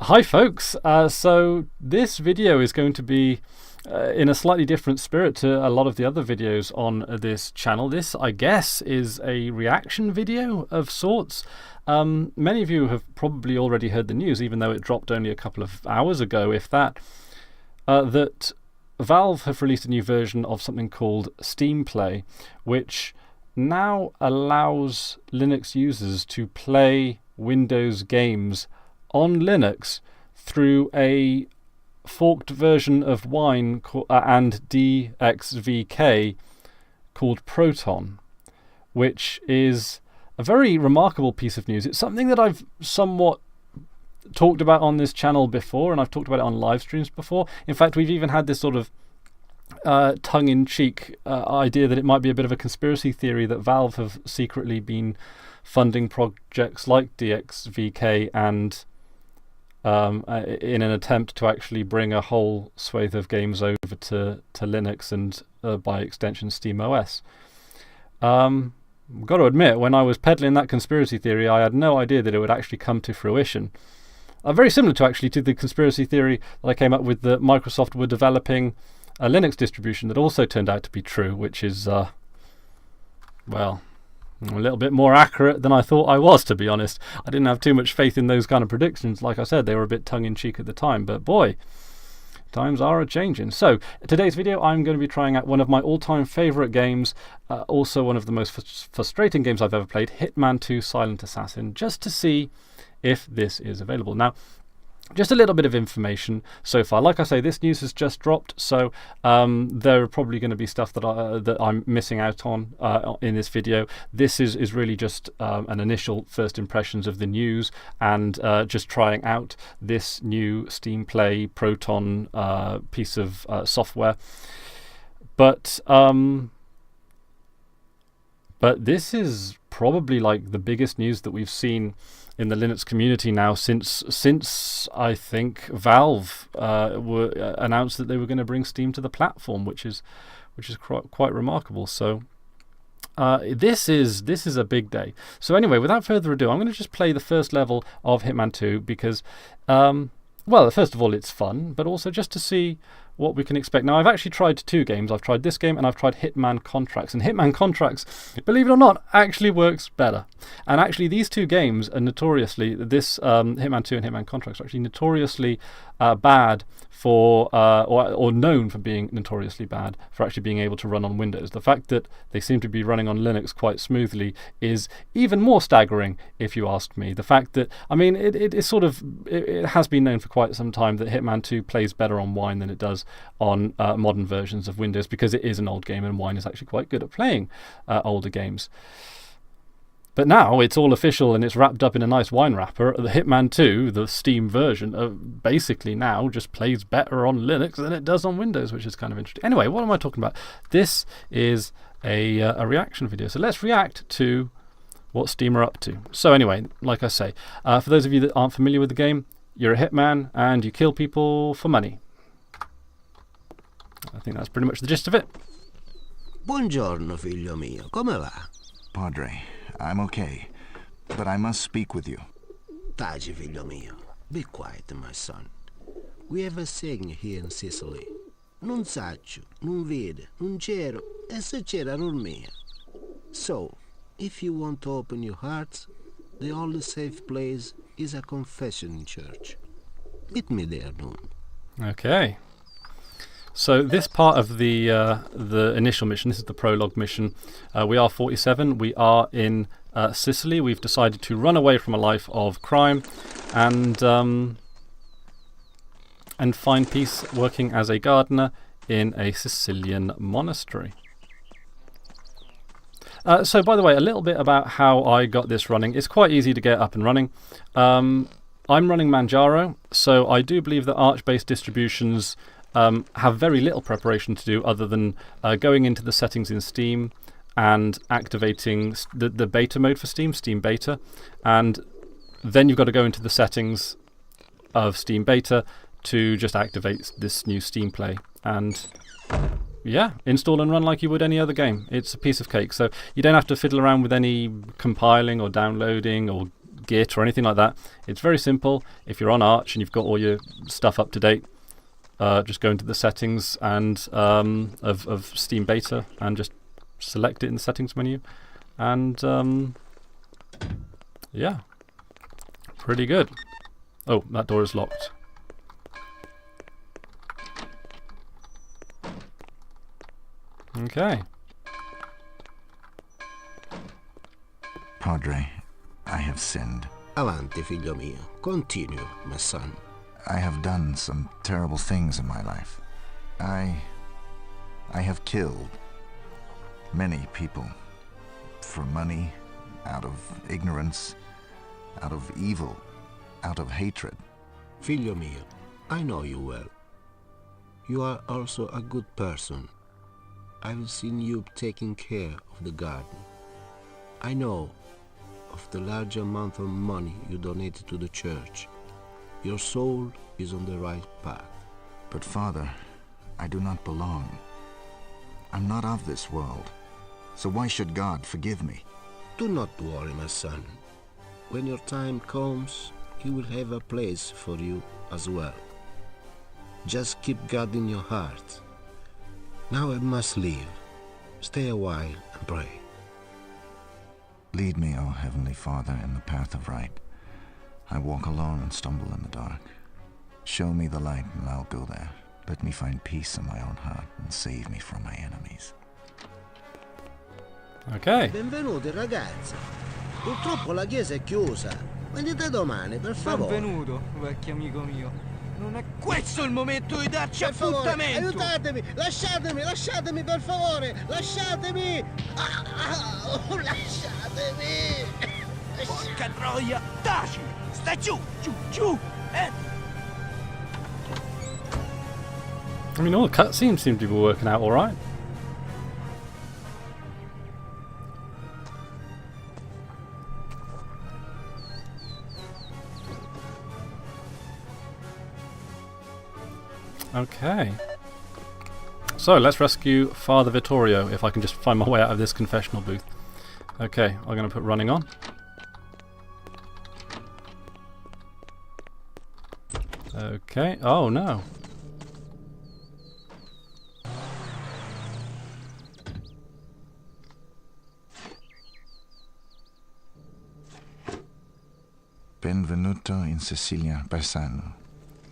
Hi folks, so this video is going to be in a slightly different spirit to a lot of the other videos on this channel. This, I guess, is a reaction video of sorts. Many of you have probably already heard the news, even though it dropped only a couple of hours ago, if that, that Valve have released a new version of something called Steam Play, which now allows Linux users to play Windows games on Linux through a forked version of Wine and DXVK called Proton, which is a very remarkable piece of news. It's something that I've somewhat talked about on this channel before, and I've talked about it on live streams before. In fact, we've even had this sort of tongue-in-cheek idea that it might be a bit of a conspiracy theory that Valve have secretly been funding projects like DXVK and in an attempt to actually bring a whole swathe of games over to Linux and by extension SteamOS. Got to admit, when I was peddling that conspiracy theory, I had no idea that it would actually come to fruition. Very similar to the conspiracy theory that I came up with that Microsoft were developing a Linux distribution that also turned out to be true, which is, well, a little bit more accurate than I thought I was, to be honest. I didn't have too much faith in those kind of predictions. Like I said, they were a bit tongue-in-cheek at the time, but boy, times are a-changing. So, today's video, I'm going to be trying out one of my all-time favourite games, also one of the most frustrating games I've ever played, Hitman 2 Silent Assassin, just to see if this is available. Now, just a little bit of information so far. Like I say, this news has just dropped, so there are probably going to be stuff that I'm missing out on in this video. This is really just an initial first impressions of the news and just trying out this new Steam Play Proton piece of software. But this is probably like the biggest news that we've seen in the Linux community now since I think Valve announced that they were going to bring Steam to the platform, which is quite remarkable. So this is a big day. So anyway, without further ado, I'm going to just play the first level of Hitman 2 because, well, first of all, it's fun, but also just to see what we can expect. Now, I've actually tried two games. I've tried this game and I've tried Hitman Contracts. And Hitman Contracts, believe it or not, actually works better. And actually, these two games are notoriously, Hitman 2 and Hitman Contracts are actually notoriously bad for, or known for being notoriously bad for actually being able to run on Windows. The fact that they seem to be running on Linux quite smoothly is even more staggering, if you ask me. The fact that, I mean, it has been known for quite some time that Hitman 2 plays better on Wine than it does on modern versions of Windows, because it is an old game and Wine is actually quite good at playing older games. But now it's all official and it's wrapped up in a nice wine wrapper. The Hitman 2, the Steam version, basically now just plays better on Linux than it does on Windows, which is kind of interesting. Anyway, what am I talking about? This is a reaction video. So let's react to what Steam are up to. So anyway, like I say, for those of you that aren't familiar with the game, you're a hitman and you kill people for money. I think that's pretty much the gist of it. Buongiorno, figlio mio. Come va? Padre, I'm okay, but I must speak with you. Taci, figlio mio. Be quiet, my son. We have a saying here in Sicily. Non saccio, non vede, non c'ero, e se c'era non mia. So, if you want to open your hearts, the only safe place is a confession church. Meet me there, noon. Okay. So this part of the initial mission, this is the prologue mission. We are 47. We are in Sicily. We've decided to run away from a life of crime and find peace working as a gardener in a Sicilian monastery. So by the way, a little bit about how I got this running. It's quite easy to get up and running. I'm running Manjaro, so I do believe that Arch-based distributions have very little preparation to do other than going into the settings in Steam and activating the beta mode for Steam, Steam Beta, and then you've got to go into the settings of Steam Beta to just activate this new Steam Play and yeah, install and run like you would any other game. It's a piece of cake, so you don't have to fiddle around with any compiling or downloading or Git or anything like that. It's very simple. If you're on Arch and you've got all your stuff up to date, just go into the settings and of Steam Beta and just select it in the settings menu, and yeah, pretty good. Oh, that door is locked. Okay. Padre, I have sinned. Avanti, figlio mio. Continue, my son. I have done some terrible things in my life. I have killed many people for money, out of ignorance, out of evil, out of hatred. Figlio mio, I know you well. You are also a good person. I've seen you taking care of the garden. I know of the large amount of money you donated to the church. Your soul is on the right path. But Father, I do not belong. I'm not of this world. So why should God forgive me? Do not worry, my son. When your time comes, He will have a place for you as well. Just keep God in your heart. Now I must leave. Stay a while and pray. Lead me, O Heavenly Father, in the path of right. I walk alone and stumble in the dark. Show me the light and I'll go there. Let me find peace in my own heart and save me from my enemies. Okay. Benvenuti ragazzi. Purtroppo la chiesa è chiusa. Venite domani, per favore. Benvenuto, vecchio amico mio. Non è questo il momento di darci Per favore, appuntamento! aiutatemi! Lasciatemi, per favore! Lasciatemi! Lasciatemi! Porca troia! Taci! Stai giù! Giù! I mean, all the cutscenes seem to be working out all right. Okay. So let's rescue Father Vittorio, if I can just find my way out of this confessional booth. Okay, I'm going to put running on. Okay. Oh no. Benvenuto in Sicilia, Bassano.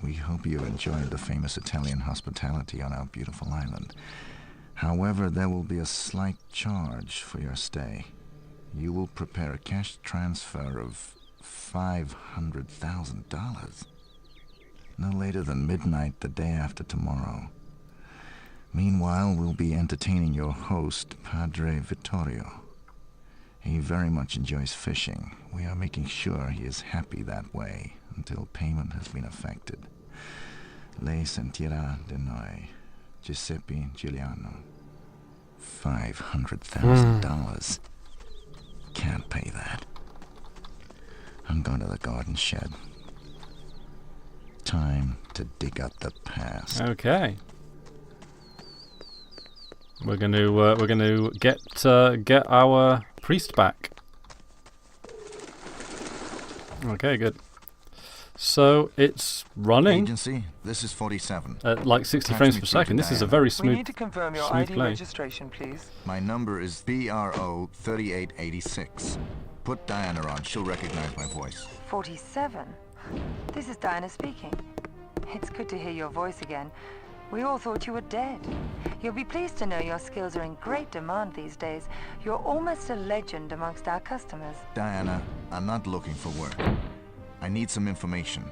We hope you enjoyed the famous Italian hospitality on our beautiful island. However, there will be a slight charge for your stay. You will prepare a cash transfer of $500,000. No later than midnight the day after tomorrow. Meanwhile, we'll be entertaining your host, Padre Vittorio. He very much enjoys fishing. We are making sure he is happy that way until payment has been effected. Lei sentirà di noi, Giuseppe Giuliano. $500,000. Can't pay that. I'm going to the garden shed. Time to dig up the past. Okay. We're going to get our priest back. Okay, good. So it's running Agency, this is 47. at like 60 Patch frames me per through to second. This is a Diana. very We smooth. need to confirm your smooth ID play. registration, please. My number is BRO 3886. Put Diana on. She'll recognize my voice. 47? This is Diana speaking. It's good to hear your voice again. We all thought you were dead. You'll be pleased to know your skills are in great demand these days. You're almost a legend amongst our customers. Diana, I'm not looking for work. I need some information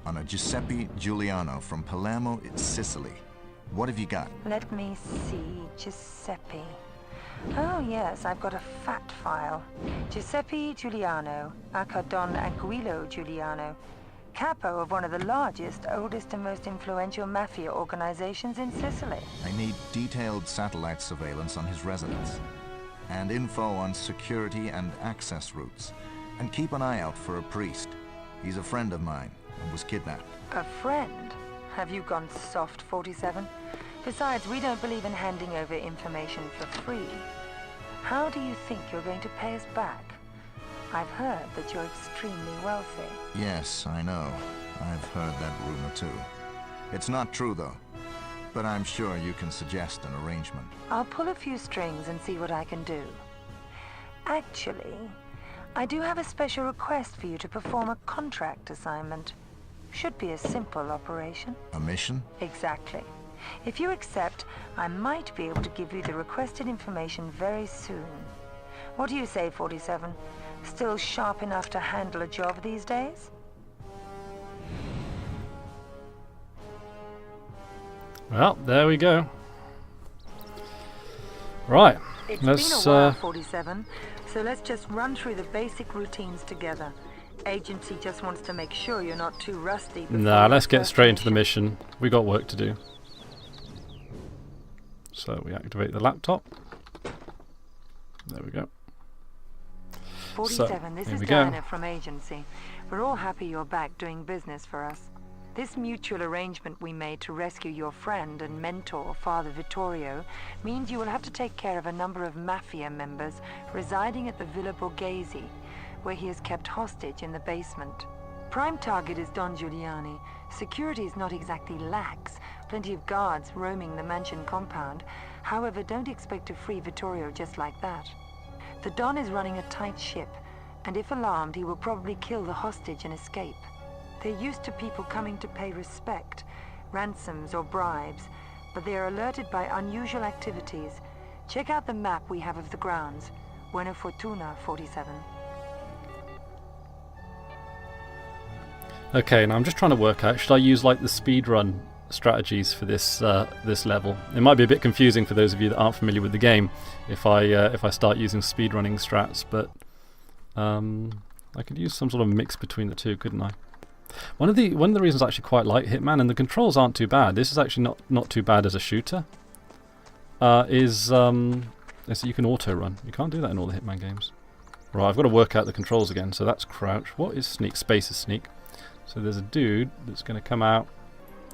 on a Giuseppe Giuliano from Palermo, Sicily. What have you got? Let me see, Giuseppe. Oh yes, I've got a fat file. Giuseppe Giuliano, aka Don Anguillo Giuliano. Capo of one of the largest, oldest and most influential mafia organizations in Sicily. I need detailed satellite surveillance on his residence and info on security and access routes. And keep an eye out for a priest. He's a friend of mine and was kidnapped. A friend? Have you gone soft, 47? Besides, we don't believe in handing over information for free. How do you think you're going to pay us back? I've heard that you're extremely wealthy. Yes, I know. I've heard that rumor too. It's not true, though. But I'm sure you can suggest an arrangement. I'll pull a few strings and see what I can do. Actually, I do have a special request for you to perform a contract assignment. Should be a simple operation. A mission? Exactly. If you accept, I might be able to give you the requested information very soon. What do you say, 47? Still sharp enough to handle a job these days? Well, there we go. Right. It's Let's been a while, 47, so let's just run through the basic routines together. Agency just wants to make sure you're not too rusty. Nah, let's get straight into the mission. We got work to do. So we activate the laptop. There we go. 47, this here is we go. Diana from Agency. We're all happy you're back doing business for us. This mutual arrangement we made to rescue your friend and mentor, Father Vittorio, means you will have to take care of a number of Mafia members residing at the Villa Borghese, where he is kept hostage in the basement. Prime target is Don Giuliani. Security is not exactly lax. Plenty of guards roaming the mansion compound. However, don't expect to free Vittorio just like that. The Don is running a tight ship, and if alarmed, he will probably kill the hostage and escape. They're used to people coming to pay respect, ransoms or bribes, but they are alerted by unusual activities. Check out the map we have of the grounds. Buena fortuna, 47. Okay, now I'm just trying to work out, should I use like the speedrun strategies for this this level? It might be a bit confusing for those of you that aren't familiar with the game if I start using speedrunning strats, but I could use some sort of mix between the two, couldn't I? One of the reasons I actually quite like Hitman, and the controls aren't too bad, this is actually not too bad as a shooter, is so you can auto run. You can't do that in all the Hitman games. Right, I've got to work out the controls again. So that's crouch. What is sneak? Space is sneak. So there's a dude that's going to come out.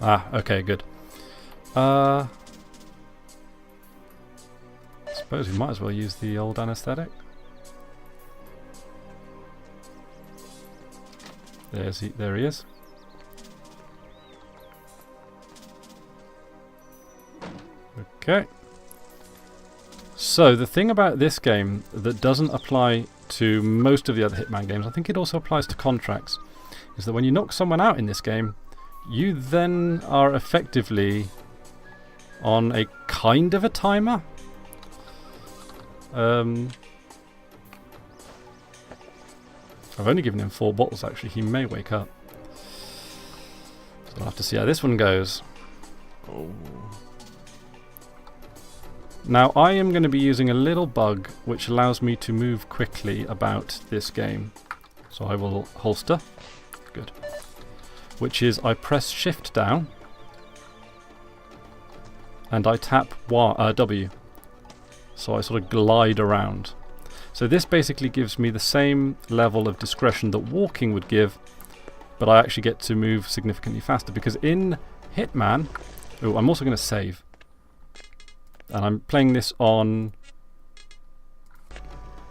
Ah, okay, good. I suppose we might as well use the old anesthetic. There he is. Okay. So the thing about this game that doesn't apply to most of the other Hitman games, I think it also applies to contracts, is that when you knock someone out in this game, you then are effectively on a kind of a timer. I've only given him 4 bottles actually, he may wake up. So I'll have to see how this one goes. Oh. Now I am going to be using a little bug which allows me to move quickly about this game. So I will holster. Good. Which is I press shift down and I tap W. So I sort of glide around. So this basically gives me the same level of discretion that walking would give, but I actually get to move significantly faster, because in Hitman... Oh, I'm also going to save. And I'm playing this on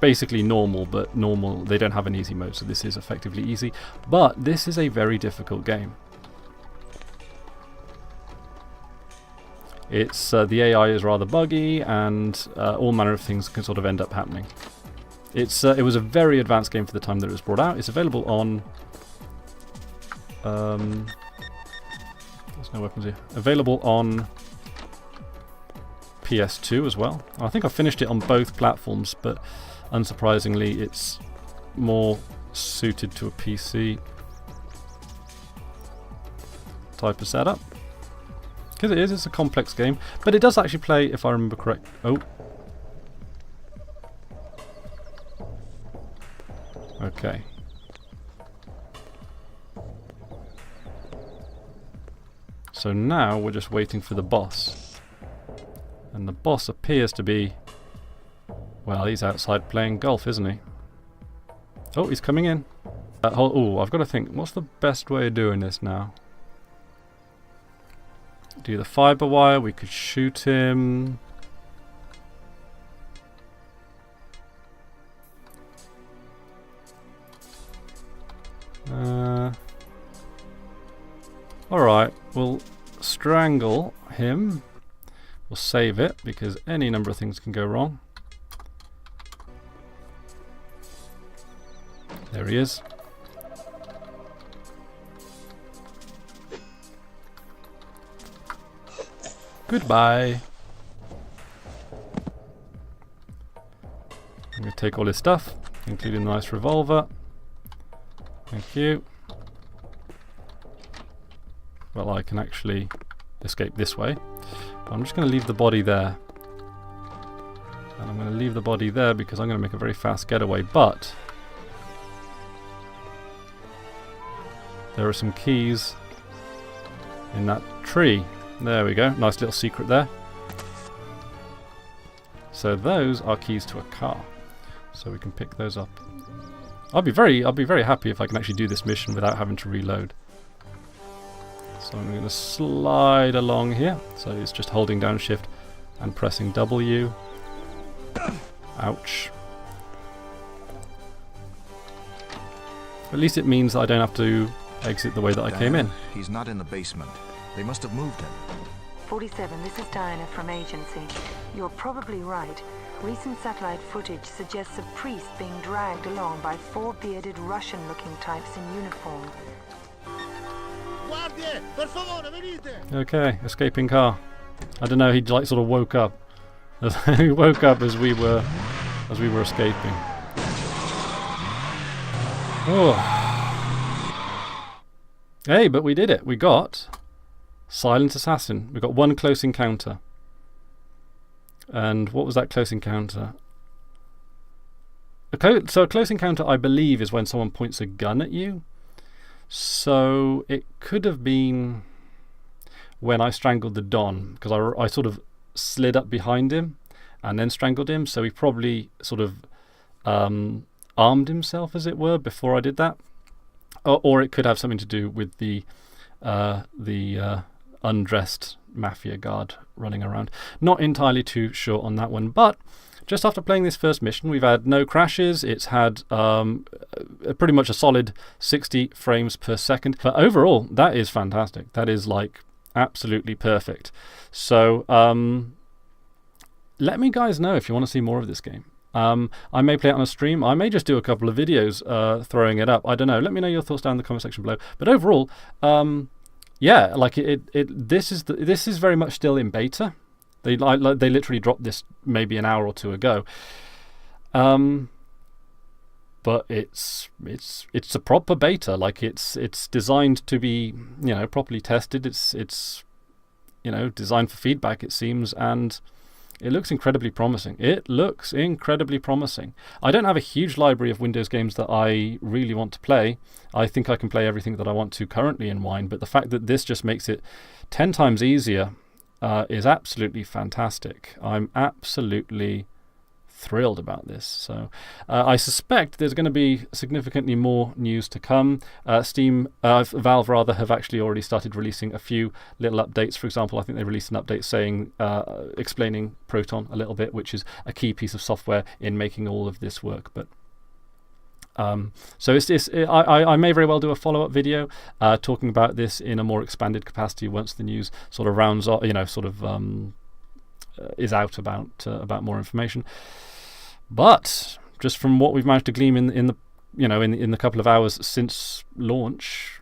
basically normal, but normal, they don't have an easy mode, so this is effectively easy. But this is a very difficult game. It's the AI is rather buggy, and all manner of things can sort of end up happening. It was a very advanced game for the time that it was brought out. It's available on... there's no weapons here. Available on PS2 as well. I think I finished it on both platforms, but unsurprisingly it's more suited to a PC type of setup. Because it's a complex game, but it does actually play, if I remember correct... Oh. Okay. So now we're just waiting for the boss. And the boss appears to be... Well, he's outside playing golf, isn't he? Oh, he's coming in. Oh, I've got to think, what's the best way of doing this now? Do the fiber wire, we could shoot him. Alright, we'll strangle him. We'll save it, because any number of things can go wrong. There he is. Goodbye. I'm going to take all his stuff, including the nice revolver. Thank you. Well, I can actually escape this way. But I'm just going to leave the body there. And I'm going to leave the body there because I'm going to make a very fast getaway. But there are some keys in that tree. There we go. Nice little secret there. So those are keys to a car. So we can pick those up. I'll be very happy if I can actually do this mission without having to reload. So I'm going to slide along here. So it's just holding down shift and pressing W. Ouch. At least it means I don't have to exit the way that I came in. He's not in the basement. They must have moved him. 47, this is Diana from Agency. You're probably right. Recent satellite footage suggests a priest being dragged along by 4 bearded Russian-looking types in uniform. Guardie, per favore, venite! Okay, escaping car. I don't know, he like sort of woke up. He woke up as we were escaping. Oh. Hey, but we did it. We got Silent Assassin. We got 1 close encounter. And what was that close encounter? So a close encounter, I believe, is when someone points a gun at you. So it could have been when I strangled the Don, because I sort of slid up behind him and then strangled him. So he probably sort of armed himself, as it were, before I did that. Or it could have something to do with the undressed mafia guard running around. Not entirely too sure on that one, but just after playing this first mission, we've had no crashes. It's had pretty much a solid 60 frames per second. But overall, that is fantastic. That is like absolutely perfect. So let me guys know if you want to see more of this game. I may play it on a stream. I may just do a couple of videos throwing it up. I don't know. Let me know your thoughts down in the comment section below. But overall, yeah, like this is very much still in beta. They literally dropped this maybe an hour or two ago. But it's a proper beta. Like it's designed to be, you know, properly tested. It's you know, designed for feedback, it seems, and it looks incredibly promising. It looks incredibly promising. I don't have a huge library of Windows games that I really want to play. I think I can play everything that I want to currently in Wine, but the fact that this just makes it 10 times easier is absolutely fantastic. I'm absolutely thrilled about this. So I suspect there's going to be significantly more news to come. Valve rather, have actually already started releasing a few little updates. For example, I think they released an update saying explaining Proton a little bit, which is a key piece of software in making all of this work. But so I may very well do a follow-up video talking about this in a more expanded capacity once the news sort of rounds off, you know, sort of is out about more information. But just from what we've managed to glean in the couple of hours since launch,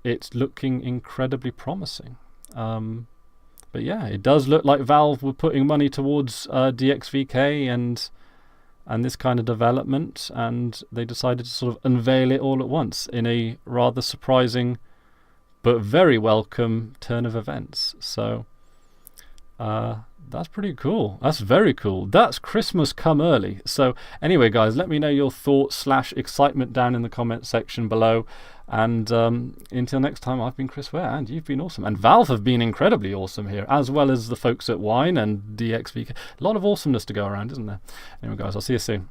it's looking incredibly promising. But yeah, it does look like Valve were putting money towards DXVK and this kind of development, and they decided to sort of unveil it all at once in a rather surprising but very welcome turn of events. So that's pretty cool. That's very cool. That's Christmas come early. So anyway, guys, let me know your thoughts / excitement down in the comment section below. And until next time, I've been Chris Ware, and you've been awesome. And Valve have been incredibly awesome here, as well as the folks at Wine and DXVK. A lot of awesomeness to go around, isn't there? Anyway, guys, I'll see you soon.